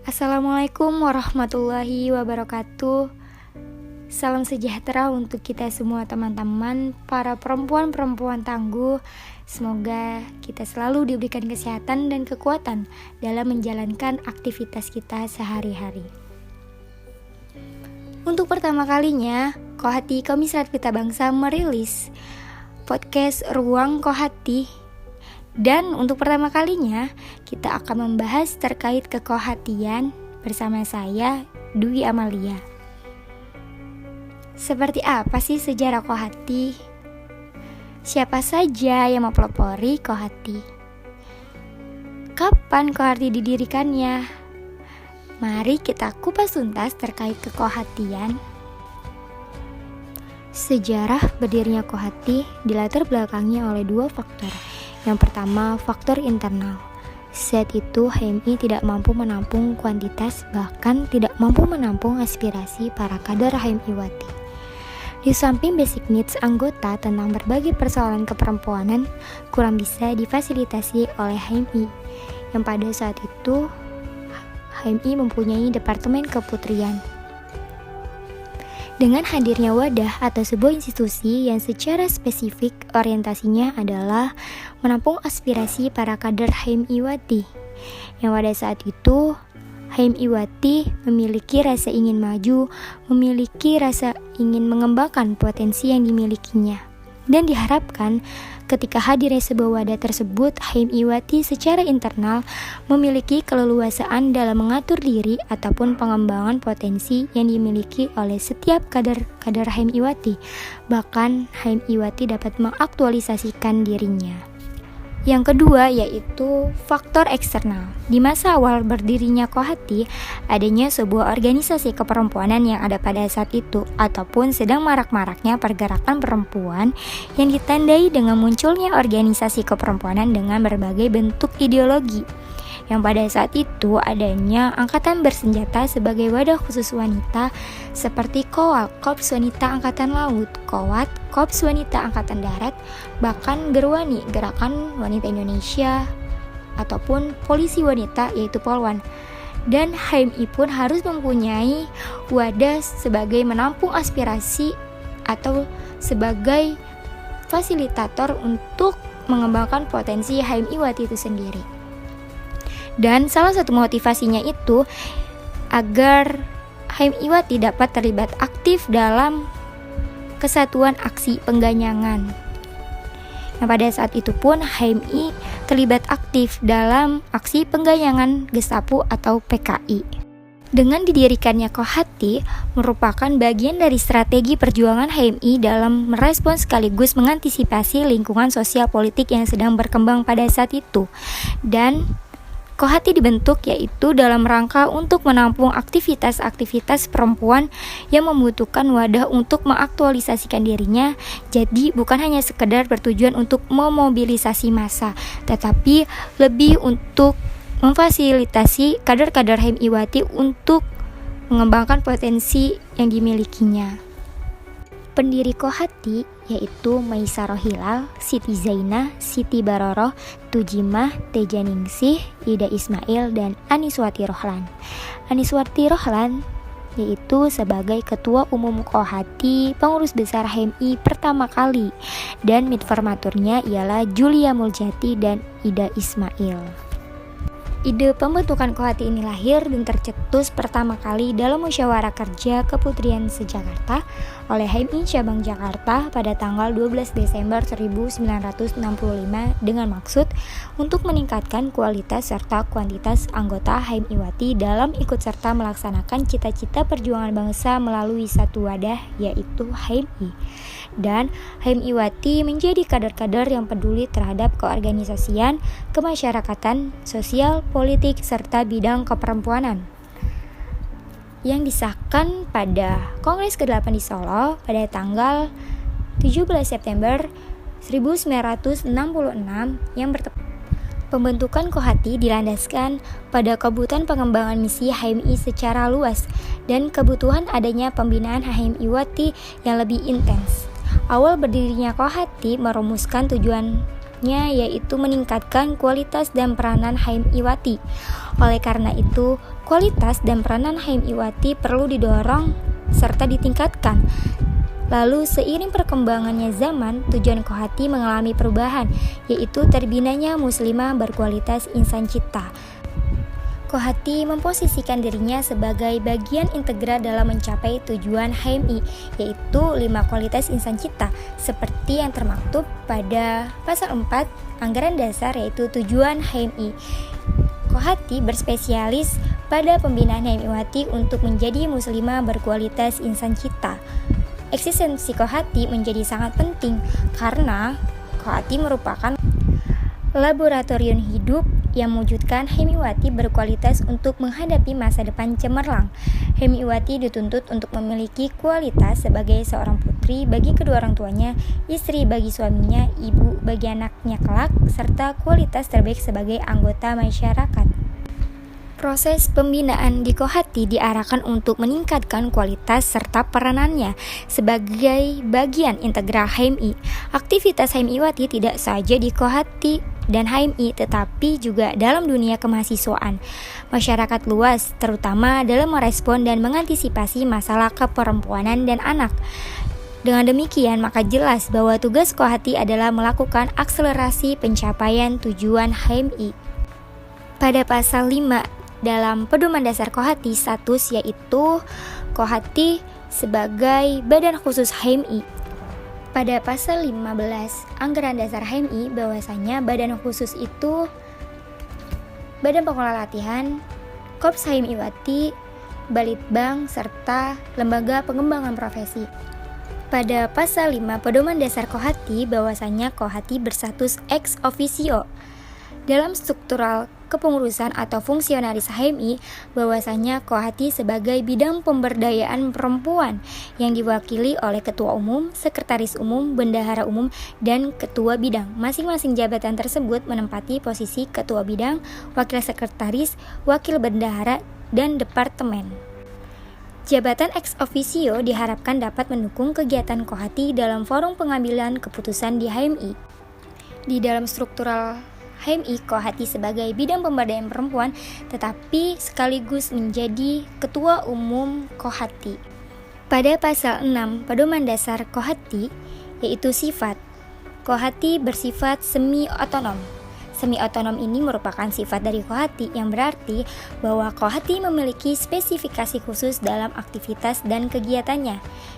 Assalamualaikum warahmatullahi wabarakatuh. Salam sejahtera untuk kita semua teman-teman, para perempuan-perempuan tangguh. Semoga kita selalu diberikan kesehatan dan kekuatan dalam menjalankan aktivitas kita sehari-hari. Untuk pertama kalinya, Kohati Komisariat Pita Bangsa merilis podcast Ruang Kohati. Dan untuk pertama kalinya, kita akan membahas terkait kekohatian bersama saya, Dwi Amalia. Seperti apa sih sejarah Kohati? Siapa saja yang mempelopori Kohati? Kapan Kohati didirikannya? Mari kita kupas tuntas terkait kekohatian. Sejarah berdirinya Kohati dilatar belakangi oleh dua faktor. Yang pertama, faktor internal. Saat itu HMI tidak mampu menampung kuantitas, bahkan tidak mampu menampung aspirasi para kader HMI-wati. Di samping basic needs anggota tentang berbagai persoalan keperempuanan kurang bisa difasilitasi oleh HMI, yang pada saat itu HMI mempunyai departemen keputrian. Dengan hadirnya wadah atau sebuah institusi yang secara spesifik orientasinya adalah menampung aspirasi para kader HMI-wati, yang pada saat itu HMI-wati memiliki rasa ingin maju, memiliki rasa ingin mengembangkan potensi yang dimilikinya. Dan diharapkan ketika hadirnya sebuah wadah tersebut, HMI-wati secara internal memiliki keleluasaan dalam mengatur diri ataupun pengembangan potensi yang dimiliki oleh setiap kader HMI-wati. Bahkan HMI-wati dapat mengaktualisasikan dirinya. Yang kedua yaitu faktor eksternal. Di masa awal berdirinya Kohati, adanya sebuah organisasi keperempuanan yang ada pada saat itu ataupun sedang marak-maraknya pergerakan perempuan yang ditandai dengan munculnya organisasi keperempuanan dengan berbagai bentuk ideologi. Yang pada saat itu adanya angkatan bersenjata sebagai wadah khusus wanita seperti KOWAL, Korps Wanita Angkatan Laut, KOWAT, Korps Wanita Angkatan Darat, bahkan Gerwani, Gerakan Wanita Indonesia, ataupun Polisi Wanita yaitu Polwan. Dan HMI pun harus mempunyai wadah sebagai menampung aspirasi atau sebagai fasilitator untuk mengembangkan potensi HMI-wati itu sendiri. Dan salah satu motivasinya itu agar HMI-wati dapat terlibat aktif dalam kesatuan aksi pengganyangan. Nah, pada saat itu pun HMI terlibat aktif dalam aksi pengganyangan Gestapo atau PKI. Dengan didirikannya Kohati merupakan bagian dari strategi perjuangan HMI dalam merespons sekaligus mengantisipasi lingkungan sosial politik yang sedang berkembang pada saat itu. Dan Kohati dibentuk yaitu dalam rangka untuk menampung aktivitas-aktivitas perempuan yang membutuhkan wadah untuk mengaktualisasikan dirinya. Jadi bukan hanya sekedar bertujuan untuk memobilisasi massa, tetapi lebih untuk memfasilitasi kader-kader HMI-wati untuk mengembangkan potensi yang dimilikinya. Pendiri Kohati yaitu Maisarah Hilal, Siti Zainah, Siti Baroroh, Tujimah, Teja Ningsih, Ida Ismail, dan Aniswati Rohlan. Aniswati Rohlan yaitu sebagai Ketua Umum Kohati, pengurus besar HMI pertama kali, dan midformaturnya ialah Julia Muljati dan Ida Ismail. Ide pembentukan Kohati ini lahir dan tercetus pertama kali dalam musyawarah kerja keputrian se-Jakarta oleh HMI Cabang Jakarta pada tanggal 12 Desember 1965 dengan maksud untuk meningkatkan kualitas serta kuantitas anggota HMI-wati dalam ikut serta melaksanakan cita-cita perjuangan bangsa melalui satu wadah yaitu HMI. Dan HMI-wati menjadi kader-kader yang peduli terhadap keorganisasian, kemasyarakatan, sosial, politik, serta bidang keperempuanan yang disahkan pada Kongres ke-8 di Solo pada tanggal 17 September 1966 yang Pembentukan Kohati dilandaskan pada kebutuhan pengembangan misi HMI secara luas dan kebutuhan adanya pembinaan HMI-wati yang lebih intens. Awal berdirinya Kohati merumuskan tujuannya selanjutnya yaitu meningkatkan kualitas dan peranan HMI Iwati. Oleh karena itu, kualitas dan peranan HMI Iwati perlu didorong serta ditingkatkan. Lalu seiring perkembangannya zaman, tujuan Kohati mengalami perubahan, yaitu terbinanya muslimah berkualitas insan cipta. Kohati memposisikan dirinya sebagai bagian integral dalam mencapai tujuan HMI, yaitu 5 kualitas insan cipta, seperti yang termaktub pada pasal 4 Anggaran Dasar, yaitu tujuan HMI. Kohati berspesialis pada pembinaan HMI Iwati untuk menjadi muslimah berkualitas insan cipta. Eksistensi Kohati menjadi sangat penting karena Kohati merupakan laboratorium hidup yang mewujudkan HMI Iwati berkualitas untuk menghadapi masa depan cemerlang. HMI Iwati dituntut untuk memiliki kualitas sebagai seorang putri bagi kedua orang tuanya, istri bagi suaminya, ibu bagi anaknya kelak, serta kualitas terbaik sebagai anggota masyarakat. Proses pembinaan di Kohati diarahkan untuk meningkatkan kualitas serta peranannya sebagai bagian integral HMI. Aktivitas HMI Iwati tidak saja di Kohati dan HMI, tetapi juga dalam dunia kemahasiswaan masyarakat luas, terutama dalam merespon dan mengantisipasi masalah keperempuanan dan anak. Dengan demikian, maka jelas bahwa tugas Kohati adalah melakukan akselerasi pencapaian tujuan HMI. Pada pasal 5 dalam Pedoman Dasar Kohati status, yaitu Kohati sebagai badan khusus HMI. Pada pasal 15 Anggaran Dasar HMI bahwasanya badan khusus itu Badan Pengelola Latihan, Korps HMI Iwati, Balitbang, serta Lembaga Pengembangan Profesi. Pada pasal 5 Pedoman Dasar Kohati bahwasanya Kohati berstatus ex officio dalam struktural kepengurusan atau fungsionaris HMI, bahwasanya Kohati sebagai bidang pemberdayaan perempuan yang diwakili oleh Ketua Umum, Sekretaris Umum, Bendahara Umum, dan Ketua Bidang. Masing-masing jabatan tersebut menempati posisi Ketua Bidang, Wakil Sekretaris, Wakil Bendahara, dan Departemen. Jabatan ex officio diharapkan dapat mendukung kegiatan Kohati dalam forum pengambilan keputusan di HMI. Di dalam struktural HMI, Kohati sebagai bidang pemberdayaan perempuan tetapi sekaligus menjadi Ketua Umum Kohati. Pada pasal 6 Pedoman Dasar Kohati, yaitu sifat, Kohati bersifat semi-otonom. Semi-otonom ini merupakan sifat dari Kohati yang berarti bahwa Kohati memiliki spesifikasi khusus dalam aktivitas dan kegiatannya.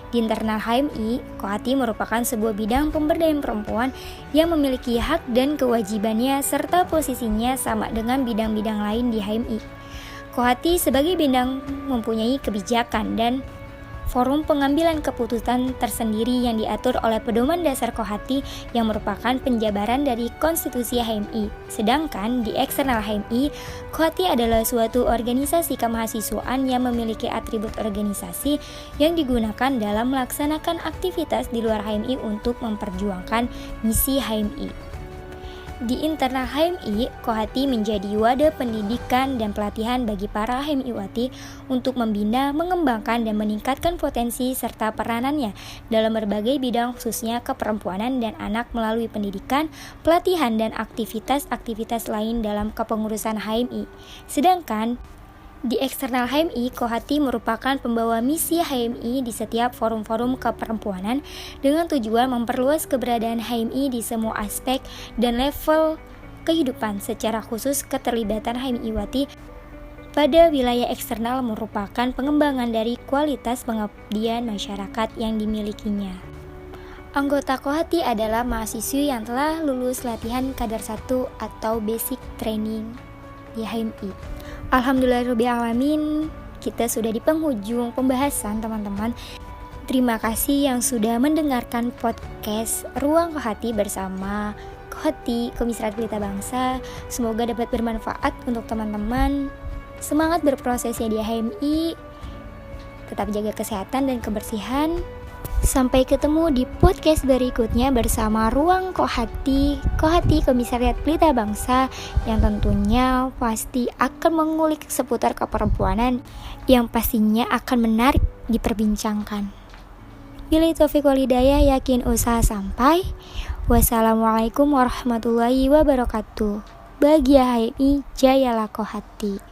Di internal HMI, Kohati merupakan sebuah bidang pemberdayaan perempuan yang memiliki hak dan kewajibannya serta posisinya sama dengan bidang-bidang lain di HMI. Kohati sebagai bidang mempunyai kebijakan dan forum pengambilan keputusan tersendiri yang diatur oleh Pedoman Dasar Kohati yang merupakan penjabaran dari konstitusi HMI. Sedangkan di eksternal HMI, Kohati adalah suatu organisasi kemahasiswaan yang memiliki atribut organisasi yang digunakan dalam melaksanakan aktivitas di luar HMI untuk memperjuangkan misi HMI. Di internal HMI, Kohati menjadi wadah pendidikan dan pelatihan bagi para HMI Iwati untuk membina, mengembangkan, dan meningkatkan potensi serta peranannya dalam berbagai bidang khususnya keperempuanan dan anak melalui pendidikan, pelatihan, dan aktivitas-aktivitas lain dalam kepengurusan HMI. Sedangkan di eksternal HMI, Kohati merupakan pembawa misi HMI di setiap forum-forum keperempuanan dengan tujuan memperluas keberadaan HMI di semua aspek dan level kehidupan, secara khusus keterlibatan HMI Iwati pada wilayah eksternal merupakan pengembangan dari kualitas pengabdian masyarakat yang dimilikinya. Anggota Kohati adalah mahasiswi yang telah lulus latihan kadar 1 atau basic training di HMI. Alhamdulillahirrahmanirrahim, kita sudah di penghujung pembahasan teman-teman. Terima kasih yang sudah mendengarkan podcast Ruang Kohati bersama Kohati, Komisariat Pelita Bangsa. Semoga dapat bermanfaat untuk teman-teman. Semangat berprosesnya di HMI, tetap jaga kesehatan dan kebersihan. Sampai ketemu di podcast berikutnya bersama Ruang Kohati, Kohati Komisariat Pelita Bangsa, yang tentunya pasti akan mengulik seputar keperempuanan yang pastinya akan menarik diperbincangkan. Billahi taufiq wal hidayah, yakin usaha sampai. Wassalamualaikum warahmatullahi wabarakatuh. Bahagia HMI, jaya lakoh hati.